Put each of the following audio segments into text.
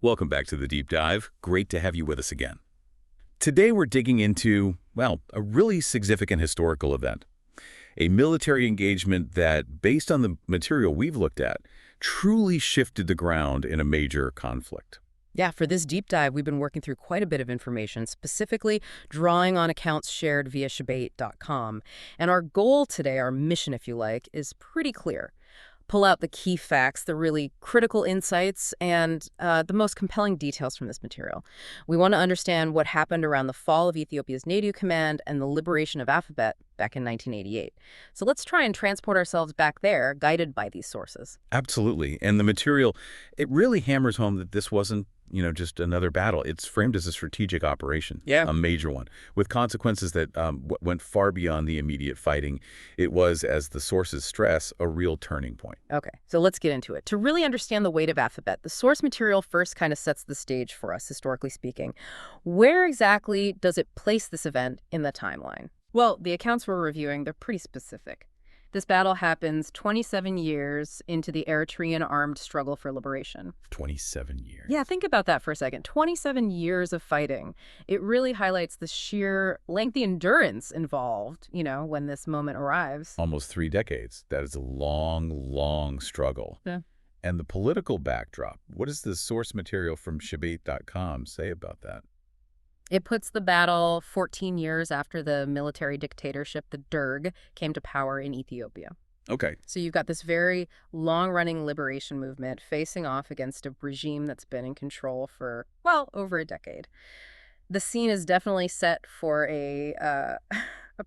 Welcome back to the Deep Dive. Great to have you with us again. Today we're digging into, well, a really significant historical event. A military engagement that, based on the material we've looked at, truly shifted the ground in a major conflict. Yeah, for this deep dive, we've been working through quite a bit of information, specifically drawing on accounts shared via Shabbat.com. And our goal today, our mission, if you like, is pretty clear. Pull out the key facts, the really critical insights, and the most compelling details from this material. We want to understand what happened around the fall of Ethiopia's Nadew Command and the liberation of Afabet back in 1988. So let's try and transport ourselves back there, guided by these sources. Absolutely. And the material, it really hammers home that this wasn't, just another battle. It's framed as a strategic operation, a major one, with consequences that went far beyond the immediate fighting. It was, as the sources stress, a real turning point. Okay, so let's get into it. To really understand the weight of Afabet, the source material first kind of sets the stage for us, historically speaking. Where exactly does it place this event in the timeline? Well, the accounts we're reviewing, they're pretty specific. This battle happens 27 years into the Eritrean armed struggle for liberation. 27 years. Yeah, think about that for a second. 27 years of fighting. It really highlights the sheer lengthy endurance involved, when this moment arrives. Almost 3 decades. That is a long, long struggle. Yeah. And the political backdrop, what does the source material from Shabbat.com say about that? It puts the battle 14 years after the military dictatorship, the Derg, came to power in Ethiopia. Okay. So you've got this very long-running liberation movement facing off against a regime that's been in control for, well, over a decade. The scene is definitely set for a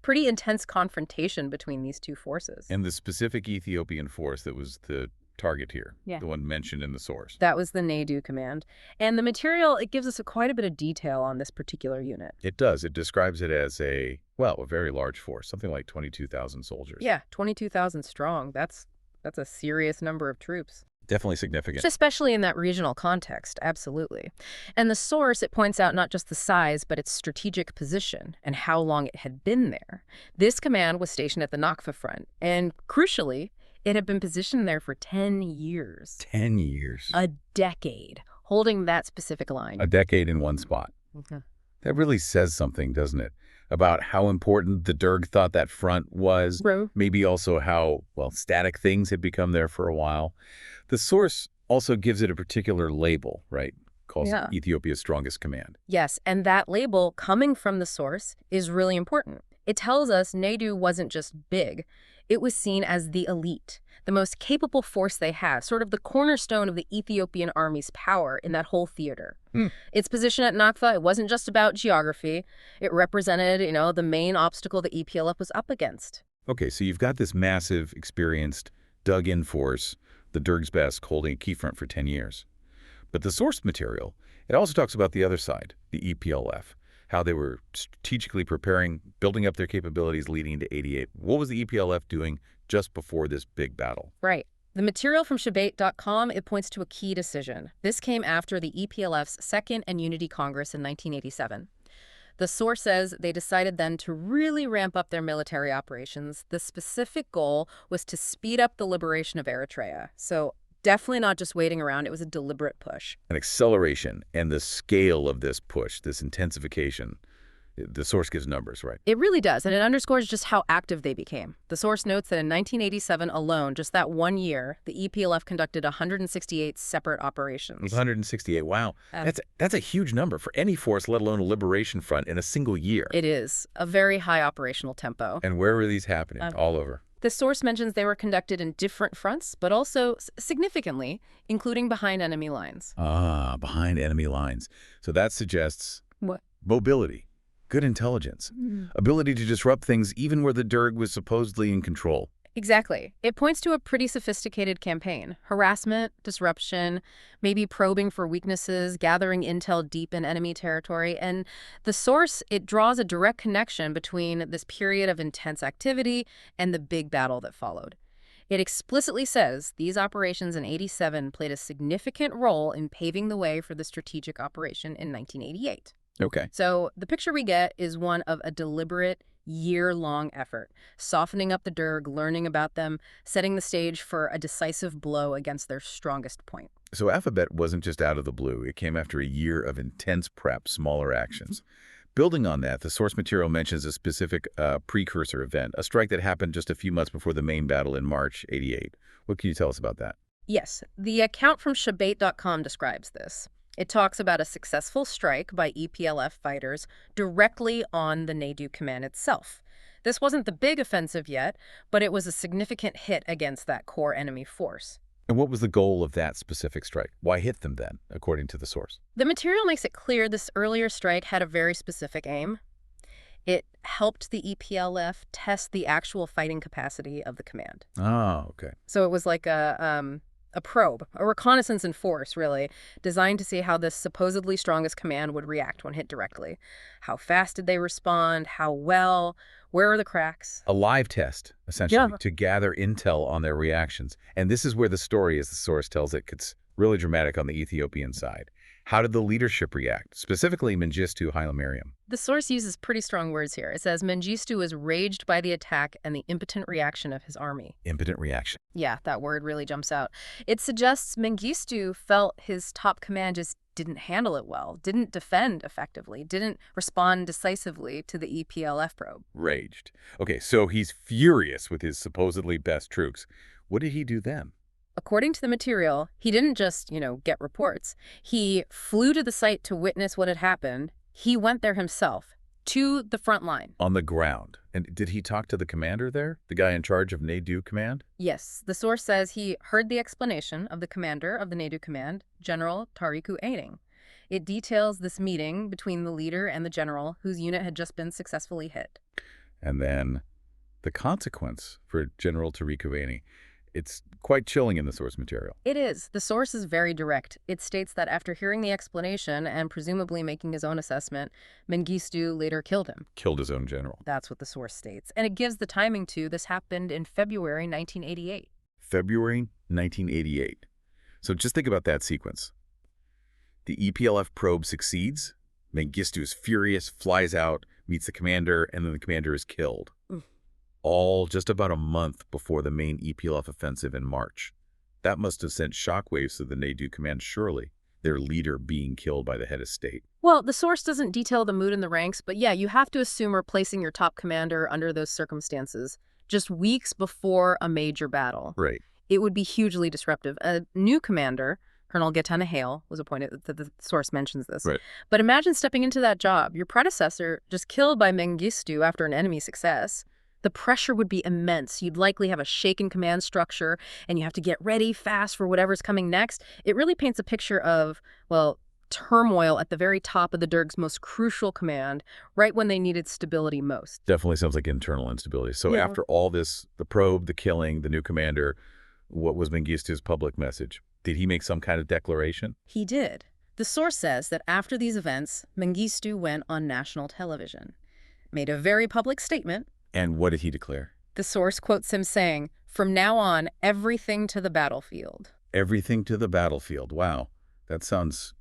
pretty intense confrontation between these two forces. And the specific Ethiopian force that was the target here, Yeah. the one mentioned in the source. That was the Nadew Command. And the material, it gives us quite a bit of detail on this particular unit. It does. It describes it as a very large force, something like 22,000 soldiers. Yeah, 22,000 strong. That's a serious number of troops. Definitely significant. Especially in that regional context, absolutely. And the source, it points out not just the size, but its strategic position and how long it had been there. This command was stationed at the Nakfa front, and crucially, it had been positioned there for 10 years. 10 years. A decade, holding that specific line. A decade in one spot. Okay. That really says something, doesn't it? About how important the Derg thought that front was. Bro. Maybe also how, static things had become there for a while. The source also gives it a particular label, right? Calls it Ethiopia's strongest command. Yes, and that label, coming from the source, is really important. It tells us Nadew wasn't just big. It was seen as the elite, the most capable force they have, sort of the cornerstone of the Ethiopian army's power in that whole theater. Its position at Nakfa, it wasn't just about geography. It represented, the main obstacle the EPLF was up against. Okay, so you've got this massive, experienced, dug-in force, the Derg's best, holding a key front for 10 years. But the source material, it also talks about the other side, the EPLF. How they were strategically preparing, building up their capabilities leading into 88. What was the EPLF doing just before this big battle? Right. The material from Shabbat.com, it points to a key decision. This came after the EPLF's Second and Unity Congress in 1987. The source says they decided then to really ramp up their military operations. The specific goal was to speed up the liberation of Eritrea. So definitely not just waiting around. It was a deliberate push. An acceleration, and the scale of this push, this intensification, the source gives numbers, right? It really does, and it underscores just how active they became. The source notes that in 1987 alone, just that 1 year, the EPLF conducted 168 separate operations. 168, wow. That's a huge number for any force, let alone a liberation front, in a single year. It is. A very high operational tempo. And where were these happening? All over. The source mentions they were conducted in different fronts, but also significantly, including behind enemy lines. Ah, behind enemy lines. So that suggests What? Mobility, good intelligence, ability to disrupt things even where the Derg was supposedly in control. Exactly. It points to a pretty sophisticated campaign. Harassment, disruption, maybe probing for weaknesses, gathering intel deep in enemy territory. And the source, it draws a direct connection between this period of intense activity and the big battle that followed. It explicitly says these operations in 87 played a significant role in paving the way for the strategic operation in 1988. Okay. So the picture we get is one of a deliberate, year-long effort, softening up the Derg, learning about them, setting the stage for a decisive blow against their strongest point. So Afabet wasn't just out of the blue. It came after a year of intense prep, smaller actions. Building on that, the source material mentions a specific precursor event, a strike that happened just a few months before the main battle in March '88. What can you tell us about that? Yes, the account from Shabait.com describes this. It talks about a successful strike by EPLF fighters directly on the Nadew Command itself. This wasn't the big offensive yet, but it was a significant hit against that core enemy force. And what was the goal of that specific strike? Why hit them then, according to the source? The material makes it clear this earlier strike had a very specific aim. It helped the EPLF test the actual fighting capacity of the command. Oh, okay. So it was like a probe, a reconnaissance in force, really, designed to see how this supposedly strongest command would react when hit directly. How fast did they respond? How well? Where are the cracks? A live test, essentially, to gather intel on their reactions. And this is where the story, as the source tells it, gets really dramatic on the Ethiopian side. How did the leadership react, specifically Mengistu Haile Mariam? The source uses pretty strong words here. It says Mengistu was raged by the attack and the impotent reaction of his army. Impotent reaction. Yeah, that word really jumps out. It suggests Mengistu felt his top command just didn't handle it well, didn't defend effectively, didn't respond decisively to the EPLF probe. Raged. Okay, so he's furious with his supposedly best troops. What did he do then? According to the material, he didn't just, get reports. He flew to the site to witness what had happened. He went there himself, to the front line. On the ground. And did he talk to the commander there? The guy in charge of Nadew Command? Yes, the source says he heard the explanation of the commander of the Nadew Command, General Tariku Aning. It details this meeting between the leader and the general whose unit had just been successfully hit. And then the consequence for General Tariku Aning. It's quite chilling in the source material. It is. The source is very direct. It states that after hearing the explanation and presumably making his own assessment, Mengistu later killed him. Killed his own general. That's what the source states. And it gives the timing to this happened in February 1988. February 1988. So just think about that sequence. The EPLF probe succeeds. Mengistu is furious, flies out, meets the commander, and then the commander is killed. All just about a month before the main EPLF offensive in March. That must have sent shockwaves to the Nadew Command, surely, their leader being killed by the head of state. Well, the source doesn't detail the mood in the ranks, but yeah, you have to assume replacing your top commander under those circumstances, just weeks before a major battle. Right. It would be hugely disruptive. A new commander, Colonel Getana Hale, was appointed. The source mentions this. Right. But imagine stepping into that job. Your predecessor just killed by Mengistu after an enemy success. The pressure would be immense. You'd likely have a shaken command structure, and you have to get ready fast for whatever's coming next. It really paints a picture of, turmoil at the very top of the Derg's most crucial command, right when they needed stability most. Definitely sounds like internal instability. So after all this, the probe, the killing, the new commander, what was Mengistu's public message? Did he make some kind of declaration? He did. The source says that after these events, Mengistu went on national television, made a very public statement. And what did he declare? The source quotes him saying, "From now on, everything to the battlefield." Everything to the battlefield. Wow. That sounds,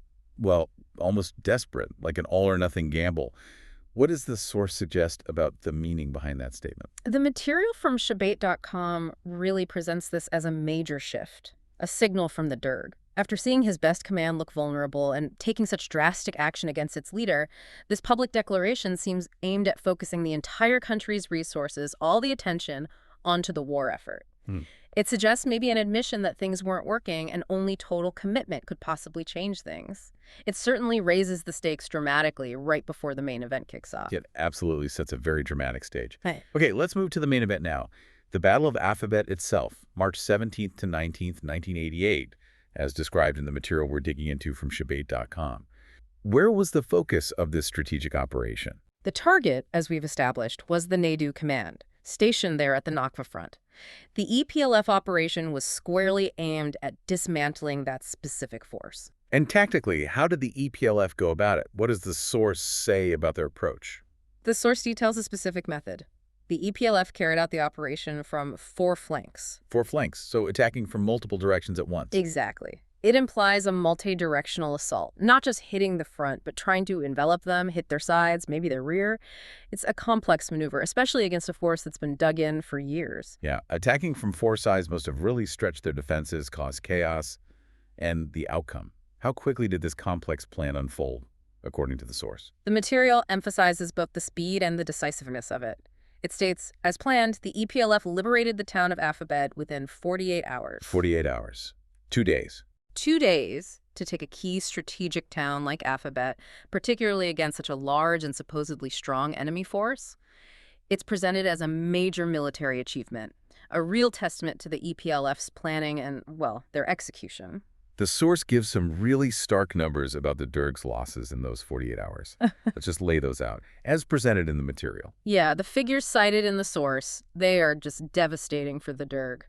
almost desperate, like an all-or-nothing gamble. What does the source suggest about the meaning behind that statement? The material from Shabait.com really presents this as a major shift, a signal from the Derg. After seeing his best command look vulnerable and taking such drastic action against its leader, this public declaration seems aimed at focusing the entire country's resources, all the attention, onto the war effort. It suggests maybe an admission that things weren't working and only total commitment could possibly change things. It certainly raises the stakes dramatically right before the main event kicks off. It absolutely sets a very dramatic stage. Right. Okay, let's move to the main event now. The Battle of Afabet itself, March 17th to 19th, 1988. As described in the material we're digging into from Shabait.com. Where was the focus of this strategic operation? The target, as we've established, was the Nadew Command, stationed there at the Nakfa front. The EPLF operation was squarely aimed at dismantling that specific force. And tactically, how did the EPLF go about it? What does the source say about their approach? The source details a specific method. The EPLF carried out the operation from 4 flanks. 4 flanks, so attacking from multiple directions at once. Exactly. It implies a multi-directional assault, not just hitting the front, but trying to envelop them, hit their sides, maybe their rear. It's a complex maneuver, especially against a force that's been dug in for years. Yeah, attacking from 4 sides must have really stretched their defenses, caused chaos, And the outcome. How quickly did this complex plan unfold, according to the source? The material emphasizes both the speed and the decisiveness of it. It states, as planned, the EPLF liberated the town of Afabet within 48 hours. 48 hours. 2 days. 2 days to take a key strategic town like Afabet, particularly against such a large and supposedly strong enemy force. It's presented as a major military achievement, a real testament to the EPLF's planning and, well, their execution. The source gives some really stark numbers about the Derg's losses in those 48 hours. Let's just lay those out, as presented in the material. Yeah, the figures cited in the source, they are just devastating for the Derg.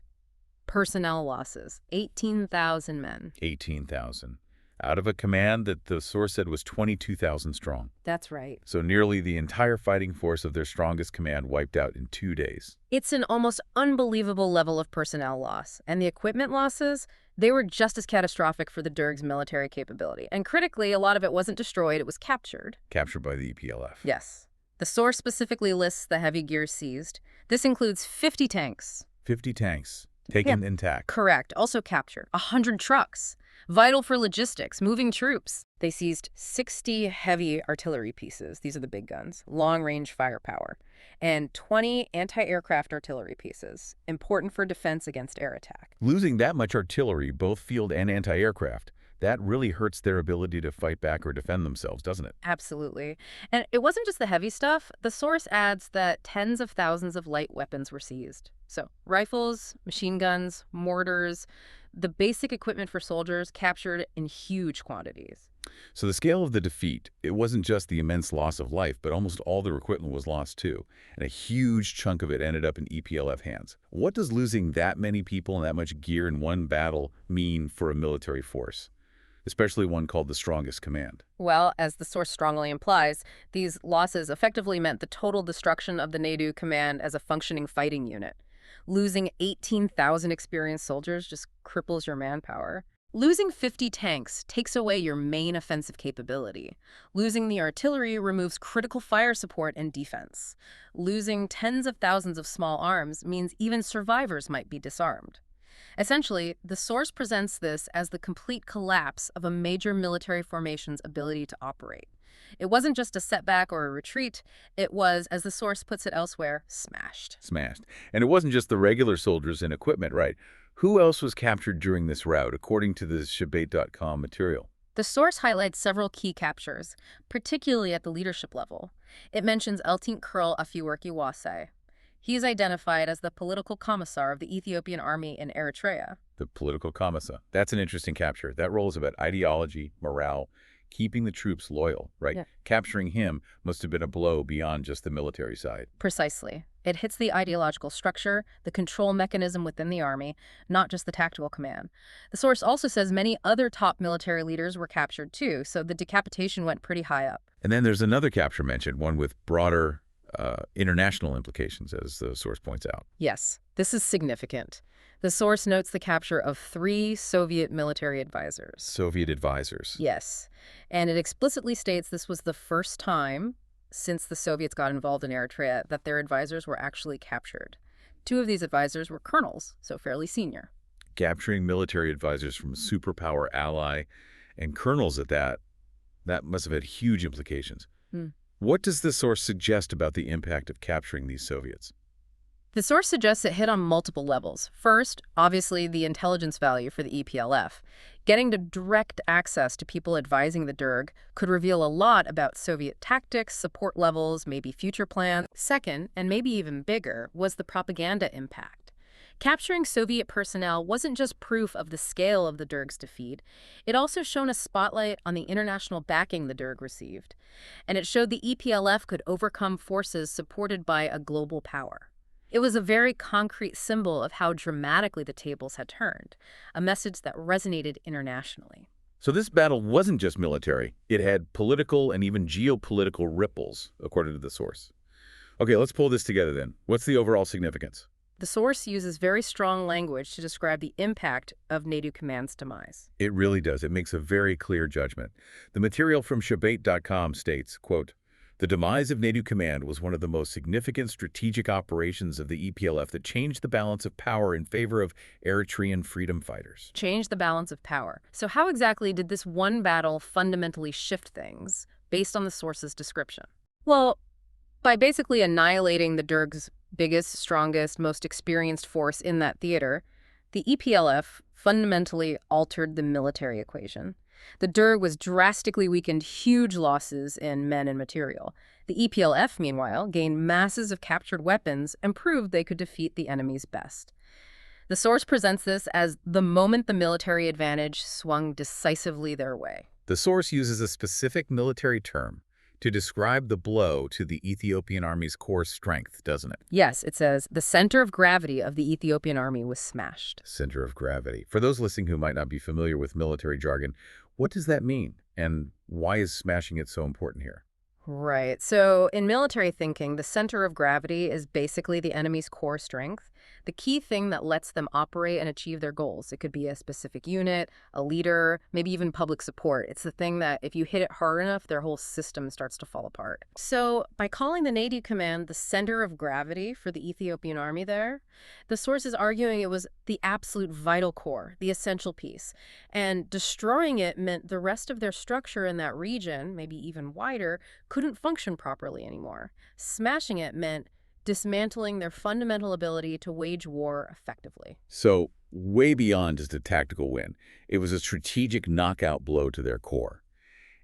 Personnel losses, 18,000 men. 18,000. Out of a command that the source said was 22,000 strong. That's right. So nearly the entire fighting force of their strongest command wiped out in 2 days. It's an almost unbelievable level of personnel loss. And the equipment losses, they were just as catastrophic for the Derg's military capability. And critically, a lot of it wasn't destroyed, it was captured. Captured by the EPLF. Yes. The source specifically lists the heavy gear seized. This includes 50 tanks. 50 tanks, taken intact. Correct. Also captured. 100 trucks. Vital for logistics, moving troops. They seized 60 heavy artillery pieces. These are the big guns. Long-range firepower. And 20 anti-aircraft artillery pieces. Important for defense against air attack. Losing that much artillery, both field and anti-aircraft, that really hurts their ability to fight back or defend themselves, doesn't it? Absolutely. And it wasn't just the heavy stuff. The source adds that tens of thousands of light weapons were seized. So rifles, machine guns, mortars, the basic equipment for soldiers captured in huge quantities. So the scale of the defeat, it wasn't just the immense loss of life, but almost all their equipment was lost too. And a huge chunk of it ended up in EPLF hands. What does losing that many people and that much gear in one battle mean for a military force? Especially one called the strongest command. Well, as the source strongly implies, these losses effectively meant the total destruction of the Nadew Command as a functioning fighting unit. Losing 18,000 experienced soldiers just cripples your manpower. Losing 50 tanks takes away your main offensive capability. Losing the artillery removes critical fire support and defense. Losing tens of thousands of small arms means even survivors might be disarmed. Essentially, the source presents this as the complete collapse of a major military formation's ability to operate. It wasn't just a setback or a retreat. It was, as the source puts it elsewhere, smashed. Smashed. And it wasn't just the regular soldiers and equipment, right? Who else was captured during this rout, according to the Afabet.com material? The source highlights several key captures, particularly at the leadership level. It mentions Colonel Afewerki Wase. He is identified as the political commissar of the Ethiopian army in Eritrea. The political commissar. That's an interesting capture. That role is about ideology, morale, keeping the troops loyal, right? Yeah. Capturing him must have been a blow beyond just the military side. Precisely. It hits the ideological structure, the control mechanism within the army, not just the tactical command. The source also says many other top military leaders were captured too, so the decapitation went pretty high up. And then there's another capture mentioned, one with broader international implications, as the source points out. Yes, this is significant. The source notes the capture of 3 Soviet military advisors. Soviet advisors. Yes, and it explicitly states this was the first time since the Soviets got involved in Eritrea that their advisors were actually captured. 2 of these advisors were colonels, so fairly senior. Capturing military advisors from a superpower ally and colonels at that must have had huge implications. What does the source suggest about the impact of capturing these Soviets? The source suggests it hit on multiple levels. First, obviously, the intelligence value for the EPLF. Getting to direct access to people advising the Derg could reveal a lot about Soviet tactics, support levels, maybe future plans. Second, and maybe even bigger, was the propaganda impact. Capturing Soviet personnel wasn't just proof of the scale of the Derg's defeat. It also shone a spotlight on the international backing the Derg received. And it showed the EPLF could overcome forces supported by a global power. It was a very concrete symbol of how dramatically the tables had turned, a message that resonated internationally. So this battle wasn't just military. It had political and even geopolitical ripples, according to the source. Okay, let's pull this together then. What's the overall significance? The source uses very strong language to describe the impact of Nadew Command's demise. It really does. It makes a very clear judgment. The material from Afabet.com states, quote, The demise of Nadew Command was one of the most significant strategic operations of the EPLF that changed the balance of power in favor of Eritrean freedom fighters. Change the balance of power. So how exactly did this one battle fundamentally shift things, based on the source's description? Well, by basically annihilating the Derg's biggest, strongest, most experienced force in that theater, the EPLF fundamentally altered the military equation. The Derg was drastically weakened, huge losses in men and material. The EPLF, meanwhile, gained masses of captured weapons and proved they could defeat the enemy's best. The source presents this as the moment the military advantage swung decisively their way. The source uses a specific military term to describe the blow to the Ethiopian army's core strength, doesn't it? Yes, it says the center of gravity of the Ethiopian army was smashed. Center of gravity. For those listening who might not be familiar with military jargon, what does that mean? And why is smashing it so important here? Right. So in military thinking, the center of gravity is basically the enemy's core strength, the key thing that lets them operate and achieve their goals. It could be a specific unit, a leader, maybe even public support. It's the thing that if you hit it hard enough, their whole system starts to fall apart. So by calling the Nadew Command the center of gravity for the Ethiopian army there, the source is arguing it was the absolute vital core, the essential piece. And destroying it meant the rest of their structure in that region, maybe even wider, couldn't function properly anymore. Smashing it meant dismantling their fundamental ability to wage war effectively. So, way beyond just a tactical win, it was a strategic knockout blow to their core.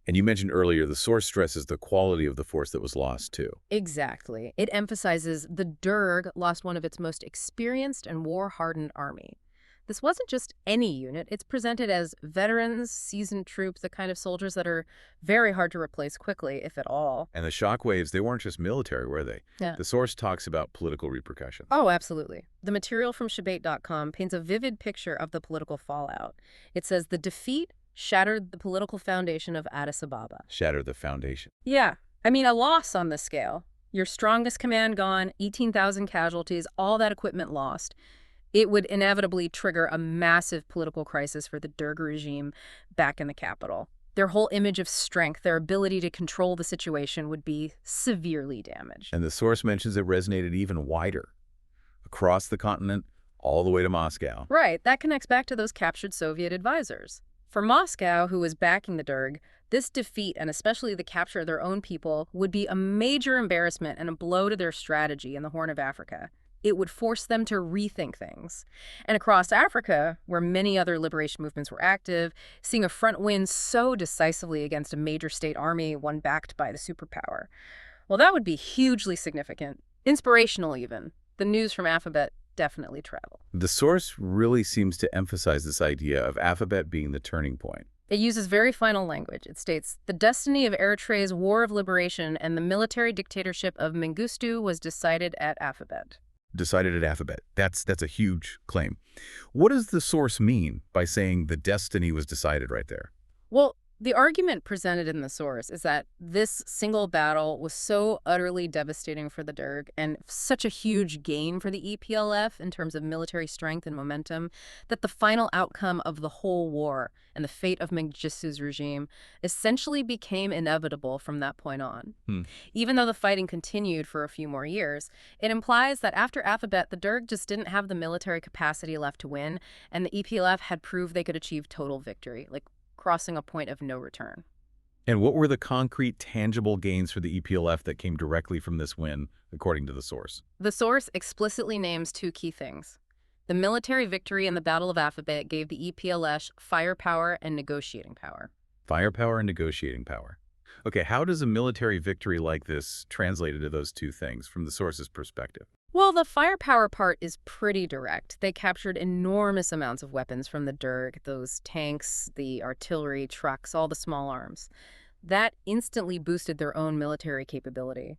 And you mentioned earlier, the source stresses the quality of the force that was lost, too. Exactly. It emphasizes the Derg lost one of its most experienced and war-hardened army. This wasn't just any unit. It's presented as veterans, seasoned troops, the kind of soldiers that are very hard to replace quickly, if at all. And the shockwaves, they weren't just military, were they? Yeah. The source talks about political repercussions. Oh, absolutely. The material from Shabate.com paints a vivid picture of the political fallout. It says the defeat shattered the political foundation of Addis Ababa. Shattered the foundation. Yeah. I mean, a loss on this scale. Your strongest command gone, 18,000 casualties, all that equipment lost. It would inevitably trigger a massive political crisis for the Derg regime back in the capital. Their whole image of strength, their ability to control the situation would be severely damaged. And the source mentions it resonated even wider, across the continent, all the way to Moscow. Right, that connects back to those captured Soviet advisors. For Moscow, who was backing the Derg, this defeat, and especially the capture of their own people, would be a major embarrassment and a blow to their strategy in the Horn of Africa. It would force them to rethink things. And across Africa, where many other liberation movements were active, seeing a front win so decisively against a major state army, one backed by the superpower, well, that would be hugely significant, inspirational even. The news from Afabet definitely traveled. The source really seems to emphasize this idea of Afabet being the turning point. It uses very final language. It states, the destiny of Eritrea's war of liberation and the military dictatorship of Mengistu was decided at Afabet. Decided at Afabet. That's a huge claim. What does the source mean by saying the destiny was decided right there? Well, the argument presented in the source is that this single battle was so utterly devastating for the Derg and such a huge gain for the EPLF in terms of military strength and momentum that the final outcome of the whole war and the fate of Mengistu's regime essentially became inevitable from that point on. Even though the fighting continued for a few more years, it implies that after Afabet, the Derg just didn't have the military capacity left to win, and the EPLF had proved they could achieve total victory, like crossing a point of no return. And what were the concrete, tangible gains for the EPLF that came directly from this win, according to the source? The source explicitly names two key things. The military victory in the Battle of Afabet gave the EPLF firepower and negotiating power. Firepower and negotiating power. Okay, how does a military victory like this translate into those two things from the source's perspective? Well, the firepower part is pretty direct. They captured enormous amounts of weapons from the Derg, those tanks, the artillery, trucks, all the small arms. That instantly boosted their own military capability.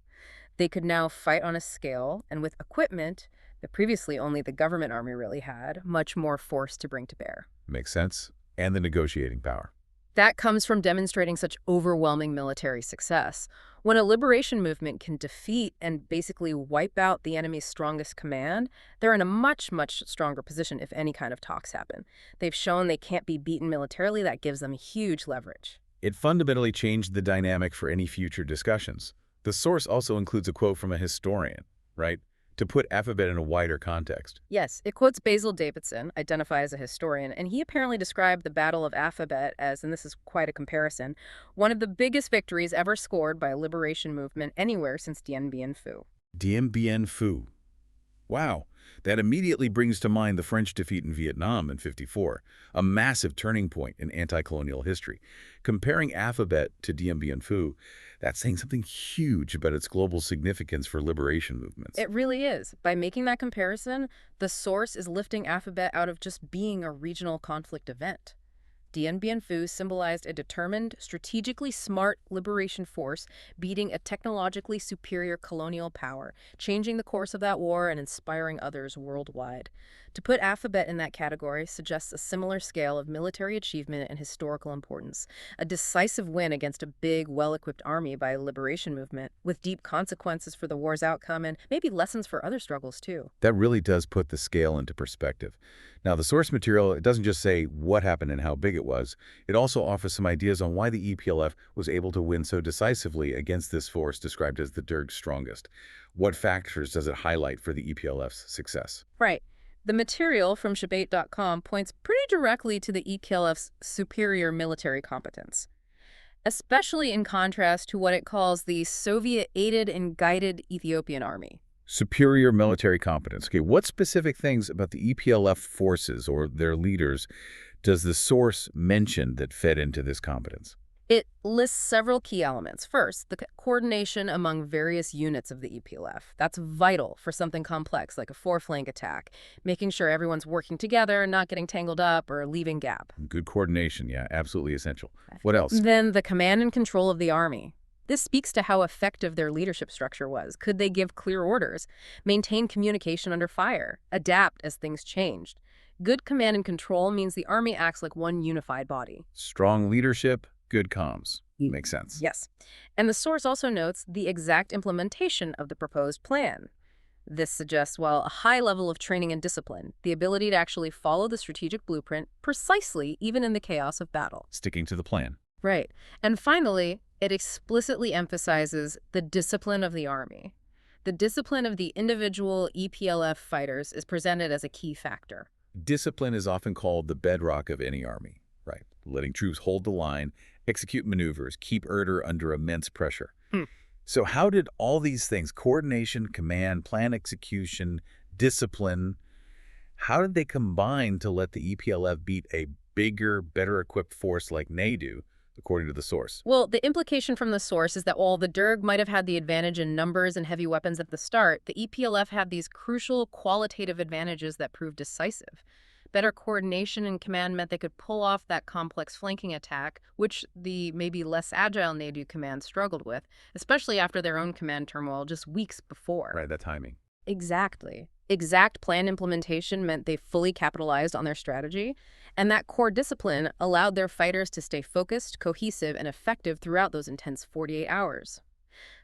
They could now fight on a scale, and with equipment that previously only the government army really had, much more force to bring to bear. Makes sense. And the negotiating power. That comes from demonstrating such overwhelming military success. When a liberation movement can defeat and basically wipe out the enemy's strongest command, they're in a much, much stronger position if any kind of talks happen. They've shown they can't be beaten militarily. That gives them huge leverage. It fundamentally changed the dynamic for any future discussions. The The source also includes a quote from a historian, right? To put Afabet in a wider context. Yes, it quotes Basil Davidson, identified as a historian, and he apparently described the Battle of Afabet as, and this is quite a comparison, one of the biggest victories ever scored by a liberation movement anywhere since Dien Bien Phu. Dien Bien Phu. Wow, that immediately brings to mind the French defeat in Vietnam in '54, a massive turning point in anti-colonial history. Comparing Afabet to Dien Bien Phu, that's saying something huge about its global significance for liberation movements. It really is. By making that comparison, the source is lifting Afabet out of just being a regional conflict event. Dien Bien Phu symbolized a determined, strategically smart liberation force beating a technologically superior colonial power, changing the course of that war and inspiring others worldwide. To put Afabet in that category suggests a similar scale of military achievement and historical importance, a decisive win against a big, well-equipped army by a liberation movement, with deep consequences for the war's outcome and maybe lessons for other struggles too. That really does put the scale into perspective. Now, the source material, it doesn't just say what happened and how big it was. It also offers some ideas on why the EPLF was able to win so decisively against this force described as the Derg's strongest. What factors does it highlight for the EPLF's success? Right. The material from Shabate.com points pretty directly to the EPLF's superior military competence, especially in contrast to what it calls the Soviet-aided and guided Ethiopian army. Superior military competence. Okay, what specific things about the EPLF forces or their leaders does the source mention that fed into this competence? It lists several key elements. First, the coordination among various units of the EPLF. That's vital for something complex like a four-flank attack, making sure everyone's working together, not getting tangled up or leaving gap. Good coordination, yeah, absolutely essential. What else? Then the command and control of the army. This speaks to how effective their leadership structure was. Could they give clear orders, maintain communication under fire, adapt as things changed? Good command and control means the army acts like one unified body. Strong leadership, good comms. Makes sense. Yes. And the source also notes the exact implementation of the proposed plan. This suggests, well, a high level of training and discipline, the ability to actually follow the strategic blueprint precisely, even in the chaos of battle. Sticking to the plan. Right. And finally, it explicitly emphasizes the discipline of the army. The discipline of the individual EPLF fighters is presented as a key factor. Discipline is often called the bedrock of any army, right? Letting troops hold the line, execute maneuvers, keep order under immense pressure. So how did all these things, coordination, command, plan execution, discipline, how did they combine to let the EPLF beat a bigger, better equipped force like Nadew, according to the source? Well, the implication from the source is that while the Derg might have had the advantage in numbers and heavy weapons at the start, the EPLF had these crucial qualitative advantages that proved decisive. Better coordination and command meant they could pull off that complex flanking attack, which the maybe less agile Nadew Command struggled with, especially after their own command turmoil just weeks before. Right, that timing. Exactly. Exact plan implementation meant they fully capitalized on their strategy, and that core discipline allowed their fighters to stay focused, cohesive, and effective throughout those intense 48 hours.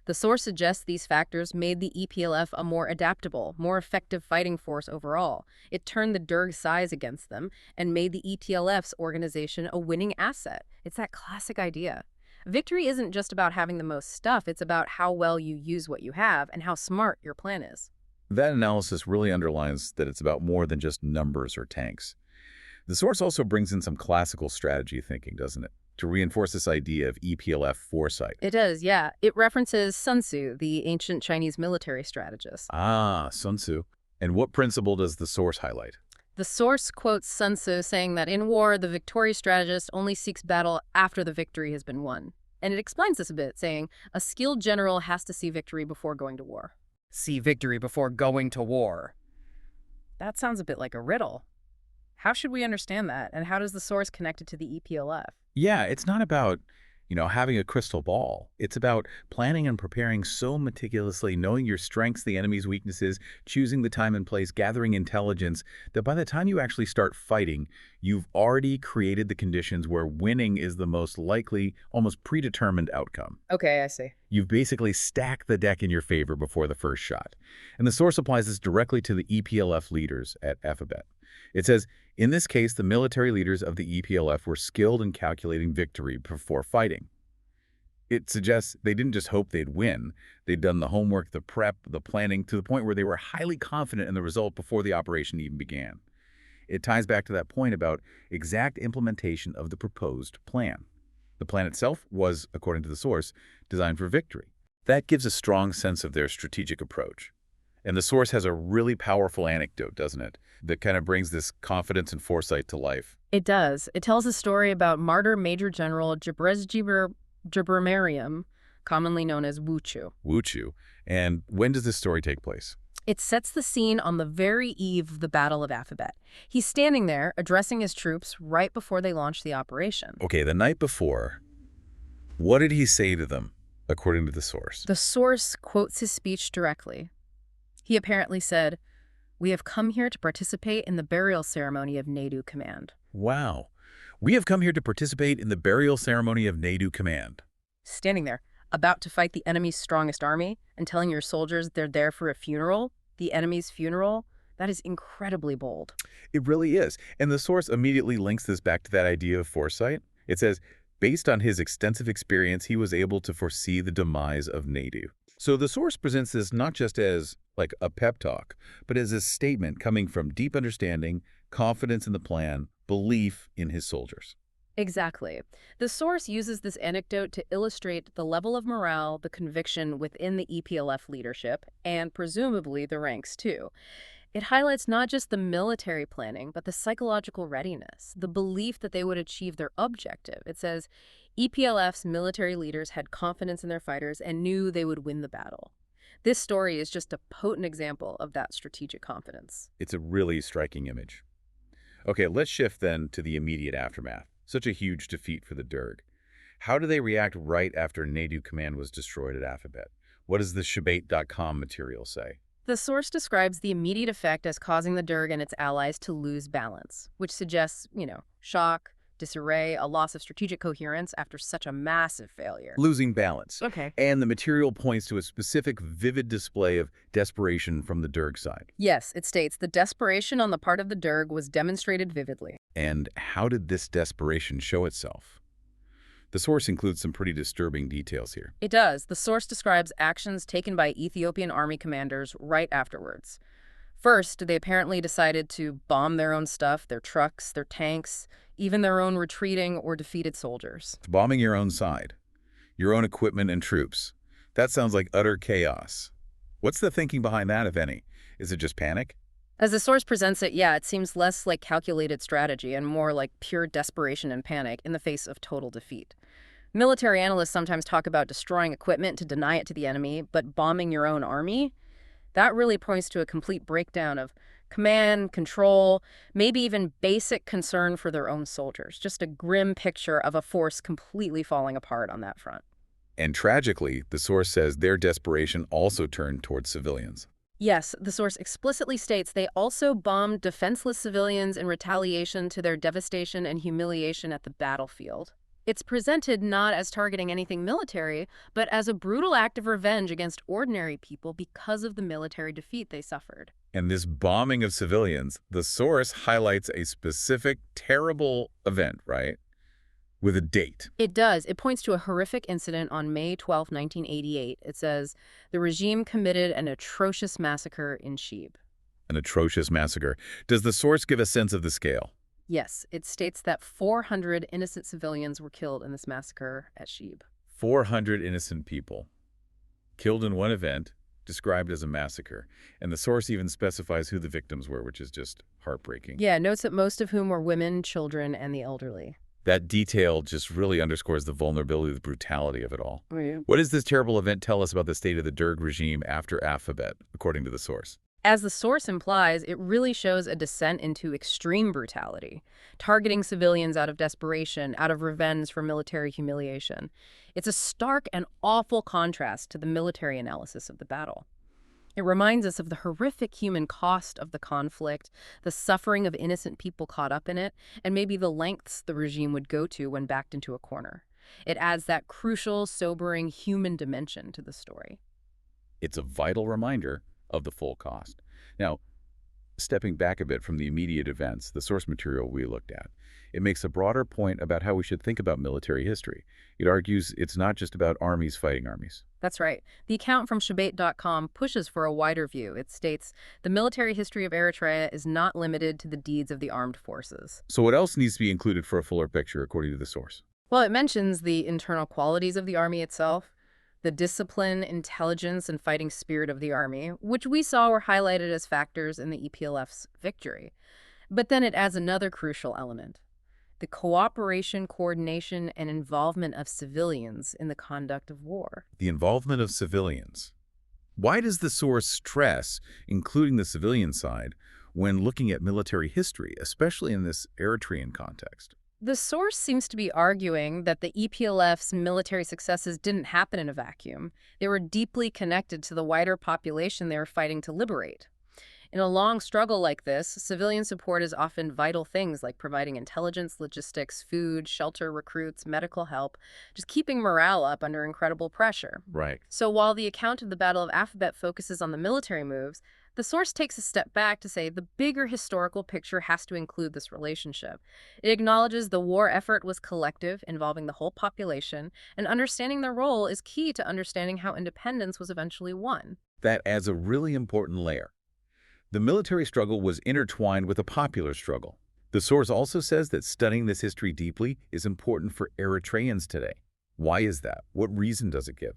The source suggests these factors made the EPLF a more adaptable, more effective fighting force overall. It turned the Derg's size against them and made the EPLF's organization a winning asset. It's that classic idea. Victory isn't just about having the most stuff, it's about how well you use what you have and how smart your plan is. That analysis really underlines that it's about more than just numbers or tanks. The source also brings in some classical strategy thinking, doesn't it? To reinforce this idea of EPLF foresight. It does, yeah. It references Sun Tzu, the ancient Chinese military strategist. Ah, Sun Tzu. And what principle does the source highlight? The source quotes Sun Tzu saying that in war, the victorious strategist only seeks battle after the victory has been won. And it explains this a bit, saying, a skilled general has to see victory before going to war. See victory before going to war. That sounds a bit like a riddle. How should we understand that, and how does the source connect it to the EPLF? Yeah, it's not about, having a crystal ball. It's about planning and preparing so meticulously, knowing your strengths, the enemy's weaknesses, choosing the time and place, gathering intelligence, that by the time you actually start fighting, you've already created the conditions where winning is the most likely, almost predetermined outcome. Okay, I see. You've basically stacked the deck in your favor before the first shot. And the source applies this directly to the EPLF leaders at Afabet. It says, in this case, the military leaders of the EPLF were skilled in calculating victory before fighting. It suggests they didn't just hope they'd win. They'd done the homework, the prep, the planning, to the point where they were highly confident in the result before the operation even began. It ties back to that point about exact implementation of the proposed plan. The plan itself was, according to the source, designed for victory. That gives a strong sense of their strategic approach. And the source has a really powerful anecdote, doesn't it, that kind of brings this confidence and foresight to life. It does. It tells a story about martyr Major General Jibremariam, commonly known as Wuchu. Wuchu. And when does this story take place? It sets the scene on the very eve of the Battle of Afabet. He's standing there, addressing his troops right before they launch the operation. Okay, the night before, what did he say to them, according to the source? The source quotes his speech directly. He apparently said, "We have come here to participate in the burial ceremony of Nadew Command." Wow. We have come here to participate in the burial ceremony of Nadew Command. Standing there, about to fight the enemy's strongest army, and telling your soldiers they're there for a funeral, the enemy's funeral, that is incredibly bold. It really is. And the source immediately links this back to that idea of foresight. It says, based on his extensive experience, he was able to foresee the demise of Nadew. So the source presents this not just as like a pep talk, but as a statement coming from deep understanding, confidence in the plan, belief in his soldiers. Exactly. The source uses this anecdote to illustrate the level of morale, the conviction within the EPLF leadership, and presumably the ranks too. It highlights not just the military planning, but the psychological readiness, the belief that they would achieve their objective. It says, EPLF's military leaders had confidence in their fighters and knew they would win the battle. This story is just a potent example of that strategic confidence. It's a really striking image. Okay, let's shift then to the immediate aftermath. Such a huge defeat for the Derg. How do they react right after Nadew Command was destroyed at Afabet? What does the Shabate.com material say? The source describes the immediate effect as causing the Derg and its allies to lose balance, which suggests, shock, disarray, a loss of strategic coherence after such a massive failure. Losing balance. Okay. And the material points to a specific vivid display of desperation from the Derg side. Yes, it states the desperation on the part of the Derg was demonstrated vividly. And how did this desperation show itself? The source includes some pretty disturbing details here. It does. The source describes actions taken by Ethiopian army commanders right afterwards. First, they apparently decided to bomb their own stuff, their trucks, their tanks, even their own retreating or defeated soldiers. Bombing your own side, your own equipment and troops. That sounds like utter chaos. What's the thinking behind that, if any? Is it just panic? As the source presents it, yeah, it seems less like calculated strategy and more like pure desperation and panic in the face of total defeat. Military analysts sometimes talk about destroying equipment to deny it to the enemy, but bombing your own army? That really points to a complete breakdown of command, control, maybe even basic concern for their own soldiers. Just a grim picture of a force completely falling apart on that front. And tragically, the source says their desperation also turned towards civilians. Yes, the source explicitly states they also bombed defenseless civilians in retaliation to their devastation and humiliation at the battlefield. It's presented not as targeting anything military, but as a brutal act of revenge against ordinary people because of the military defeat they suffered. And this bombing of civilians, the source highlights a specific terrible event, right? With a date. It does. It points to a horrific incident on May 12, 1988. It says, the regime committed an atrocious massacre in Shib. An atrocious massacre. Does the source give a sense of the scale? Yes, it states that 400 innocent civilians were killed in this massacre at Shib. 400 innocent people killed in one event, described as a massacre. And the source even specifies who the victims were, which is just heartbreaking. Yeah, notes that most of whom were women, children, and the elderly. That detail just really underscores the vulnerability, the brutality of it all. Oh, yeah. What does this terrible event tell us about the state of the Derg regime after Afabet, according to the source? As the source implies, it really shows a descent into extreme brutality, targeting civilians out of desperation, out of revenge for military humiliation. It's a stark and awful contrast to the military analysis of the battle. It reminds us of the horrific human cost of the conflict, the suffering of innocent people caught up in it, and maybe the lengths the regime would go to when backed into a corner. It adds that crucial, sobering human dimension to the story. It's a vital reminder of the full cost. Now, Stepping back a bit from the immediate events, the source material we looked at, it makes a broader point about how we should think about military history. It argues it's not just about armies fighting armies. That's right. The account from Shabate.com pushes for a wider view. It states, the military history of Eritrea is not limited to the deeds of the armed forces. So what else needs to be included for a fuller picture, according to the source? Well, it mentions the internal qualities of the army itself, the discipline, intelligence, and fighting spirit of the army, which we saw were highlighted as factors in the EPLF's victory. But then it adds another crucial element: the cooperation, coordination, and involvement of civilians in the conduct of war. The involvement of civilians. Why does the source stress including the civilian side when looking at military history, especially in this Eritrean context? The source seems to be arguing that the EPLF's military successes didn't happen in a vacuum. They were deeply connected to the wider population they were fighting to liberate. In a long struggle like this, civilian support is often vital things like providing intelligence, logistics, food, shelter, recruits, medical help, just keeping morale up under incredible pressure. Right. So while the account of the Battle of Afabet focuses on the military moves, the source takes a step back to say the bigger historical picture has to include this relationship. It acknowledges the war effort was collective, involving the whole population, and understanding their role is key to understanding how independence was eventually won. That adds a really important layer. The military struggle was intertwined with a popular struggle. The source also says that studying this history deeply is important for Eritreans today. Why is that? What reason does it give?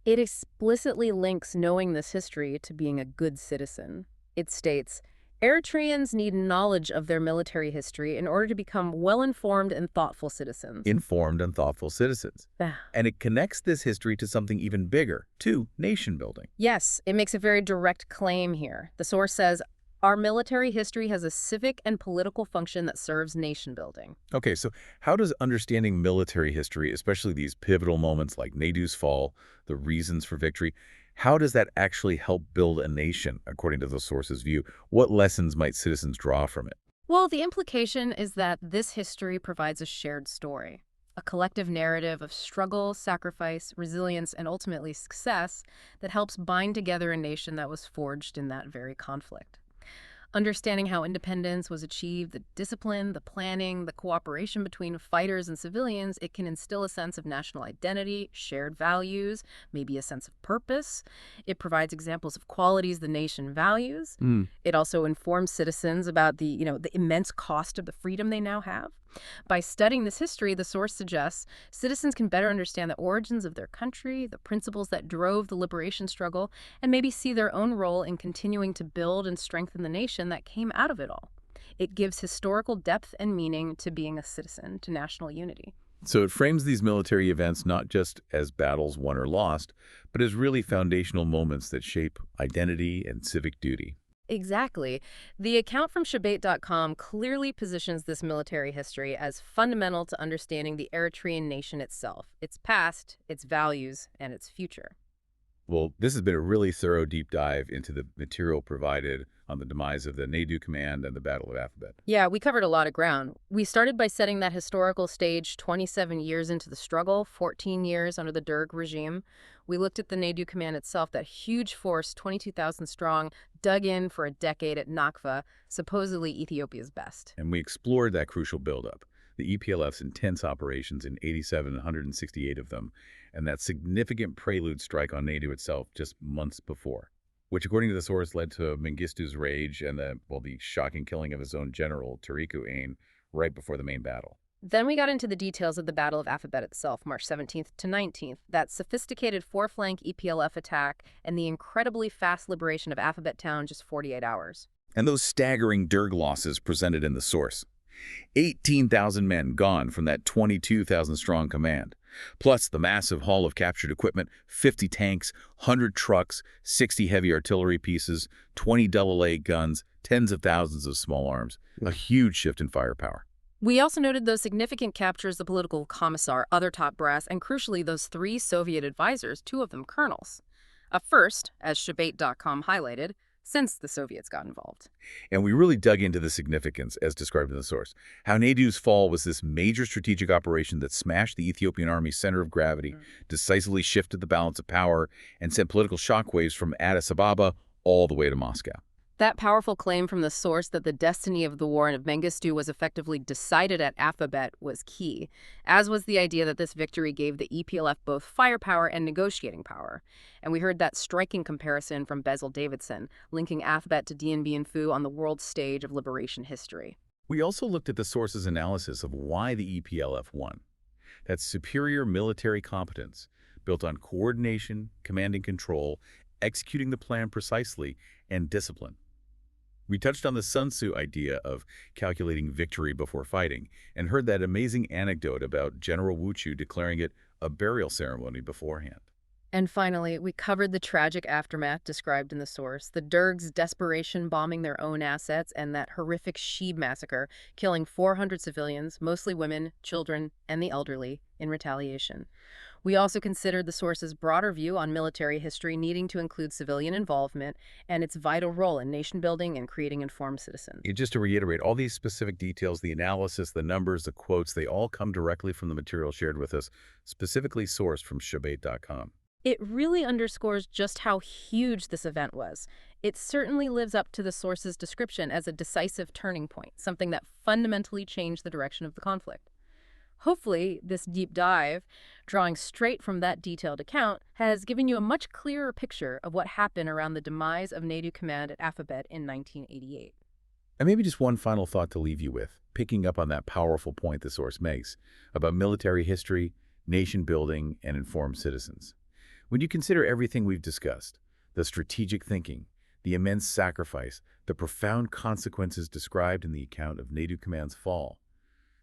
It explicitly links knowing this history to being a good citizen. It states, Eritreans need knowledge of their military history in order to become well-informed and thoughtful citizens. Informed and thoughtful citizens. Ah. And it connects this history to something even bigger, to nation building. Yes, it makes a very direct claim here. The source says, our military history has a civic and political function that serves nation building. Okay, so how does understanding military history, especially these pivotal moments like Nadew's fall, the reasons for victory, how does that actually help build a nation, according to the source's view? What lessons might citizens draw from it? Well, the implication is that this history provides a shared story, a collective narrative of struggle, sacrifice, resilience, and ultimately success that helps bind together a nation that was forged in that very conflict. Understanding how independence was achieved, the discipline, the planning, the cooperation between fighters and civilians, it can instill a sense of national identity, shared values, maybe a sense of purpose. It provides examples of qualities the nation values. It also informs citizens about the immense cost of the freedom they now have. By studying this history, the source suggests citizens can better understand the origins of their country, the principles that drove the liberation struggle, and maybe see their own role in continuing to build and strengthen the nation that came out of it all. It gives historical depth and meaning to being a citizen, to national unity. So it frames these military events not just as battles won or lost, but as really foundational moments that shape identity and civic duty. Exactly. The account from Shabate.com clearly positions this military history as fundamental to understanding the Eritrean nation itself, its past, its values, and its future. Well, this has been a really thorough deep dive into the material provided on the demise of the Nadew Command and the Battle of Afabet. Yeah, we covered a lot of ground. We started by setting that historical stage 27 years into the struggle, 14 years under the Derg regime. We looked at the Nadew Command itself, that huge force, 22,000 strong, dug in for a decade at Nakfa, supposedly Ethiopia's best. And we explored that crucial buildup, the EPLF's intense operations in 87 and 168 of them, and that significant prelude strike on Nadew itself just months before, which according to the source led to Mengistu's rage and the shocking killing of his own general, Tariku Ain, right before the main battle. Then we got into the details of the Battle of Afabet itself, March 17th to 19th, that sophisticated four-flank EPLF attack and the incredibly fast liberation of Afabet town just 48 hours. And those staggering Derg losses presented in the source. 18,000 men gone from that 22,000-strong command, plus the massive haul of captured equipment, 50 tanks, 100 trucks, 60 heavy artillery pieces, 20 double-A guns, tens of thousands of small arms, a huge shift in firepower. We also noted those significant captures, the political commissar, other top brass, and crucially those 3 Soviet advisors, 2 of them colonels. A first, as Shabate.com highlighted, since the Soviets got involved. And we really dug into the significance, as described in the source, how Nadew's fall was this major strategic operation that smashed the Ethiopian army's center of gravity, decisively shifted the balance of power, and sent political shockwaves from Addis Ababa all the way to Moscow. That powerful claim from the source that the destiny of the war and of Mengistu was effectively decided at Afabet was key, as was the idea that this victory gave the EPLF both firepower and negotiating power. And we heard that striking comparison from Bezel Davidson, linking Afabet to Dien Bien Phu on the world stage of liberation history. We also looked at the source's analysis of why the EPLF won. That's superior military competence, built on coordination, command and control, executing the plan precisely, and discipline. We touched on the Sun Tzu idea of calculating victory before fighting, and heard that amazing anecdote about General Wu Chu declaring it a burial ceremony beforehand. And finally, we covered the tragic aftermath described in the source, the Derg's desperation bombing their own assets, and that horrific Sheeb massacre, killing 400 civilians, mostly women, children, and the elderly, in retaliation. We also considered the source's broader view on military history needing to include civilian involvement and its vital role in nation building and creating informed citizens. Just to reiterate, all these specific details, the analysis, the numbers, the quotes, they all come directly from the material shared with us, specifically sourced from Shabait.com. It really underscores just how huge this event was. It certainly lives up to the source's description as a decisive turning point, something that fundamentally changed the direction of the conflict. Hopefully, this deep dive, drawing straight from that detailed account, has given you a much clearer picture of what happened around the demise of Nadew Command at Afabet in 1988. And maybe just one final thought to leave you with, picking up on that powerful point the source makes about military history, nation building, and informed citizens. When you consider everything we've discussed, the strategic thinking, the immense sacrifice, the profound consequences described in the account of Nadew Command's fall,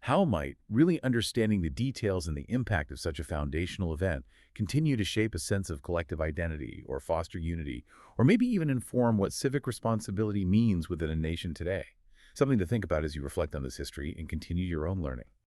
how might really understanding the details and the impact of such a foundational event continue to shape a sense of collective identity or foster unity, or maybe even inform what civic responsibility means within a nation today? Something to think about as you reflect on this history and continue your own learning.